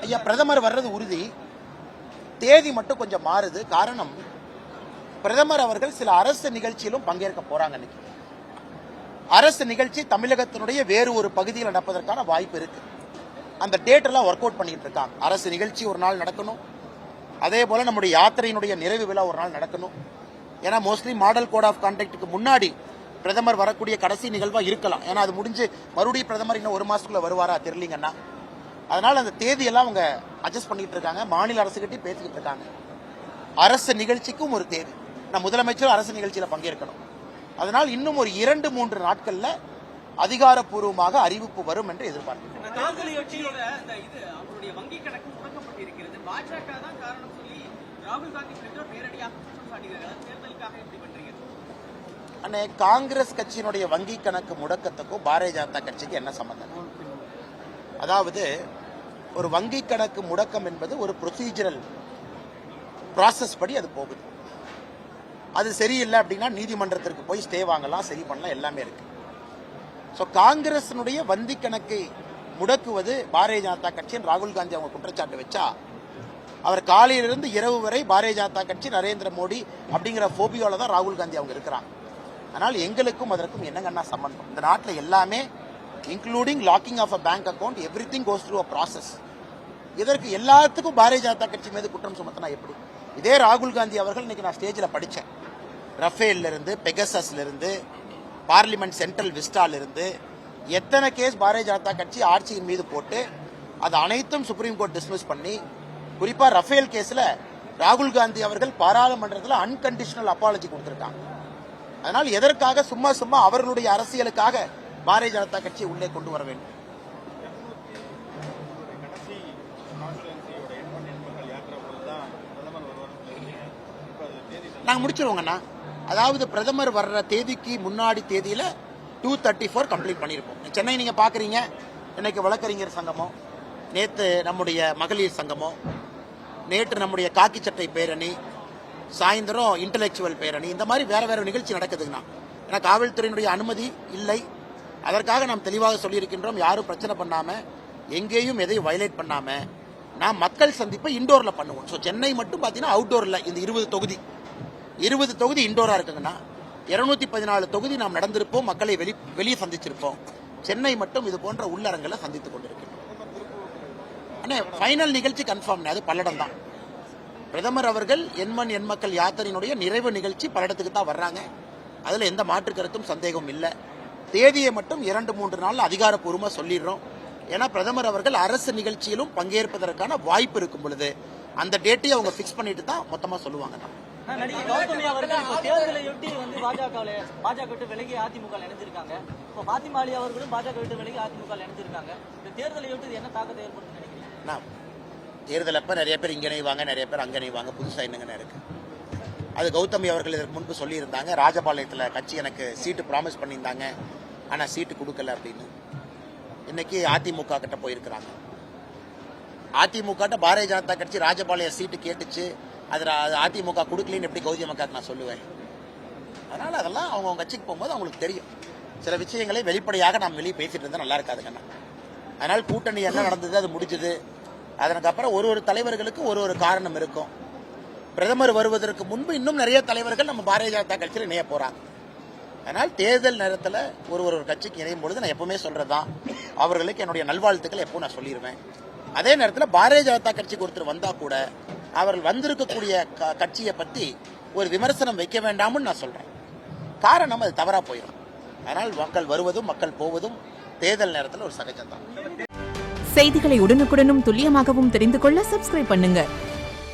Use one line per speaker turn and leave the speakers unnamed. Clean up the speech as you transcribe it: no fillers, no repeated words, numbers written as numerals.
ஐயா, பிரதமர் வர்றது உறுதி. தேதி மட்டும் கொஞ்சம் மாறுது. காரணம், பிரதமர் அவர்கள் சில அரசு நிகழ்ச்சியிலும் பங்கேற்க போறாங்க. இன்னைக்கு அரசு நிகழ்ச்சி தமிழகத்தினுடைய வேறு ஒரு பகுதியில் நடப்பதற்கான வாய்ப்பு இருக்கு. அந்த டேட் எல்லாம் ஒர்க் அவுட் பண்ணிட்டு இருக்காங்க. அரசு நிகழ்ச்சி ஒரு நாள் நடக்கணும், அதே போல நம்முடைய யாத்திரையினுடைய நிறைவு விழா ஒரு நாள் நடக்கணும். ஏன்னா மோஸ்ட்லி மாடல் கோட் ஆஃப் கான்டக்டுக்கு முன்னாடி பிரதமர் வரக்கூடிய கடைசி நிகழ்வா இருக்கலாம். ஏன்னா அது முடிஞ்சு மறுபடியும் பிரதமர் இன்னும் ஒரு மாசத்துக்குள்ள வருவாரா தெரியலீங்கன்னா, அதனால அந்த தேதியெல்லாம் அவங்க அட்ஜஸ்ட் பண்ணிட்டு இருக்காங்க. மாநில அரசுகிட்டையும் பேசிக்கிட்டு இருக்காங்க. அரசு நிகழ்ச்சிக்கும் ஒரு தேதி, நான் முதலமைச்சர் அரசு நிகழ்ச்சியில பங்கேற்கணும். அதனால் இன்னும் ஒரு 2-3 நாட்கள்ல அதிகாரப்பூர்வமாக அறிவிப்பு வரும் என்று எதிர்பார்க்கிறேன். அண்ணே, காங்கிரஸ் கட்சியினுடைய வங்கி கணக்கு முடக்கத்துக்கும் பாரதிய ஜனதா கட்சிக்கு என்ன சம்பந்தம்? அதாவது ஒரு வங்கி கணக்கு முடக்கம் என்பது ஒரு ப்ரொசீஜரல் ப்ராசஸ் படி அது போகுது. அது சரியில்லை அப்படின்னா நீதிமன்றத்திற்கு போய் ஸ்டே வாங்கலாம், சரி பண்ணலாம், எல்லாமே இருக்கு. ஸோ காங்கிரசினுடைய வங்கி கணக்கை முடக்குவது பாரதிய ஜனதா கட்சியின் ராகுல் காந்தி அவங்க குற்றச்சாட்டு வச்சா, அவர் காலையிலிருந்து இரவு வரை பாரதிய ஜனதா கட்சி நரேந்திர மோடி அப்படிங்கிற போபியோல தான் ராகுல் காந்தி அவங்க இருக்கிறாங்க. அதனால் எங்களுக்கும் அதற்கும் என்னங்கன்னா சம்பந்தம்? இந்த நாட்டில் எல்லாமே including locking of a bank account, everything goes through a process. இதற்கு எல்லாத்துக்கும் பாரதிய ஜனதா கட்சி மீது குற்றம் சுமத்தினா எப்படி? இதே ராகுல் காந்தி அவர்கள் இன்னைக்கு நான் ஸ்டேஜில் படித்தேன். ரஃபேல்ல இருந்து, பெகசஸ்ல இருந்து, பார்லிமெண்ட் சென்ட்ரல் விஸ்டால இருந்து எத்தனை கேஸ் பாரதிய ஜனதா கட்சி ஆட்சியின் மீது போட்டு அது அனைத்தும் சுப்ரீம் கோர்ட் டிஸ்மிஸ் பண்ணி, குறிப்பா ரஃபேல் கேஸ்ல ராகுல் காந்தி அவர்கள் பாராளுமன்றத்தில் அன்கண்டிஷனல் அப்பாலஜி கொடுத்திருக்காங்க. அதனால் எதற்காக சும்மா சும்மா அவர்களுடைய அரசியலுக்காக பாரதிய ஜனதா கட்சியை உள்ளே கொண்டு வர வேண்டும்? நாங்க முடிச்சிருவோங்கண்ணா. அதாவது பிரதமர் வர்ற தேதிக்கு முன்னாடி தேதியில 234 கம்ப்ளீட் பண்ணிருப்போம். சென்னை நீங்க பாக்குறீங்க, இன்னைக்கு வழக்கறிஞர் சங்கமோ, நேத்து நம்முடைய மகளிர் சங்கமோ, நேற்று நம்முடைய காக்கி சட்டை பேரணி, சாயந்தரம் இன்டலெக்சுவல் பேரணி, இந்த மாதிரி வேற வேற நிகழ்ச்சி நடக்குதுங்கண்ணா. ஏன்னா காவல்துறையினுடைய அனுமதி இல்லை. அதற்காக நாம் தெளிவாக சொல்லியிருக்கின்றோம், யாரும் பிரச்சனை பண்ணாம, எங்கேயும் எதையும் வயலேட் பண்ணாம நாம் மக்கள் சந்திப்பை இண்டோர்ல பண்ணுவோம். ஸோ சென்னை மட்டும் பார்த்தீங்கன்னா அவுட்டோர்ல இந்த 20 தொகுதி இண்டோரா இருக்குங்கன்னா, 214 தொகுதி நாம் நடந்திருப்போம், மக்களை வெளியே சந்திச்சிருப்போம். சென்னை மட்டும் இது போன்ற உள்ளரங்களை சந்தித்துக் கொண்டிருக்கிறோம். ஆனால் ஃபைனல் நிகழ்ச்சி கன்ஃபார்ம், அது பல்லடம் தான். பிரதமர் அவர்கள் எண்மண் எண் மக்கள் யாத்திரையினுடைய நிறைவு நிகழ்ச்சி பல்லடத்துக்கு தான் வர்றாங்க. அதுல எந்த மாற்று கருத்தும் சந்தேகம் இல்லை. தேதியை மட்டும் 2-3 நாள் அதிகாரப்பூர்வமாக சொல்லிடுறோம். ஏன்னா பிரதமர் அவர்கள் அரசு நிகழ்ச்சியிலும் பங்கேற்பதற்கான வாய்ப்பு இருக்கும் பொழுது அந்த டேட்டையும் அவங்க பிக்ஸ் பண்ணிட்டு தான் மொத்தமா சொல்லுவாங்க.
நடிகை கௌதமி அவர்கள் இப்போ தேர்தலையொட்டி பாஜக விட்டு விலகி அதிமுக இணைஞ்சிருக்காங்க. இப்போ பாத்திமா அலி அவர்களும் பாஜக விட்டு விலகி அதிமுக இணைஞ்சிருக்காங்க. இந்த தேர்தலையொட்டி என்ன தாக்கத்தை ஏற்படுத்தும் நினைக்கிறீங்க?
தேர்தல் அப்ப நிறைய பேர் இங்க இணைவாங்க, நிறைய பேர் அங்க இணைவாங்க. புதுசா என்னங்க இருக்கு? அது கௌதமி அவர்கள் இதற்கு முன்பு சொல்லியிருந்தாங்க. ராஜபாளையத்தில் கட்சி எனக்கு சீட்டு ப்ராமிஸ் பண்ணியிருந்தாங்க, ஆனா சீட்டு கொடுக்கல அப்படின்னு. இன்னைக்கு அதிமுக கிட்ட போயிருக்கிறாங்க. அதிமுக பாரதிய ஜனதா கட்சி ராஜபாளைய சீட்டு கேட்டுச்சு, அது அதிமுக கொடுக்கலன்னு எப்படி கௌதமி அக்காக்கு நான் சொல்லுவேன்? அதனால அதெல்லாம் அவங்க கட்சிக்கு போகும்போது அவங்களுக்கு தெரியும். சில விஷயங்களை வெளிப்படையாக நாம் வெளியே பேசிட்டு இருந்தா நல்லா இருக்காதுங்கண்ணா. அதனால் கூட்டணி என்ன நடந்தது, அது முடிஞ்சது. அதற்கப்புறம் ஒரு தலைவர்களுக்கு ஒரு காரணம் இருக்கும். பிரதமர் வருவதற்கு முன்பு இன்னும் நிறைய தலைவர்கள் நம்ம பாரதிய ஜனதா கட்சியில் இணைய போறாங்க. அதனால் தேர்தல் நேரத்தில் ஒரு கட்சிக்கு இணையும் பொழுது நான் எப்பவுமே சொல்றதுதான், அவர்களுக்கு என்னுடைய நல்வாழ்த்துக்கள் எப்பவும் நான் சொல்லிடுவேன். அதே நேரத்தில் பாரதிய ஜனதா கட்சிக்கு ஒருத்தர் வந்தா கூட அவர்கள் வந்திருக்கக்கூடிய கட்சியை பத்தி ஒரு விமர்சனம் வைக்க வேண்டாம்னு நான் சொல்றேன். காரணம் அது தவறா போயிடும். அதனால் மக்கள் வருவதும் மக்கள் போவதும் தேர்தல் நேரத்தில் ஒரு சகஜம்தான்.
செய்திகளை உடனுக்குடனும் துல்லியமாகவும் தெரிந்து கொள்ள சப்ஸ்கிரைப் பண்ணுங்க.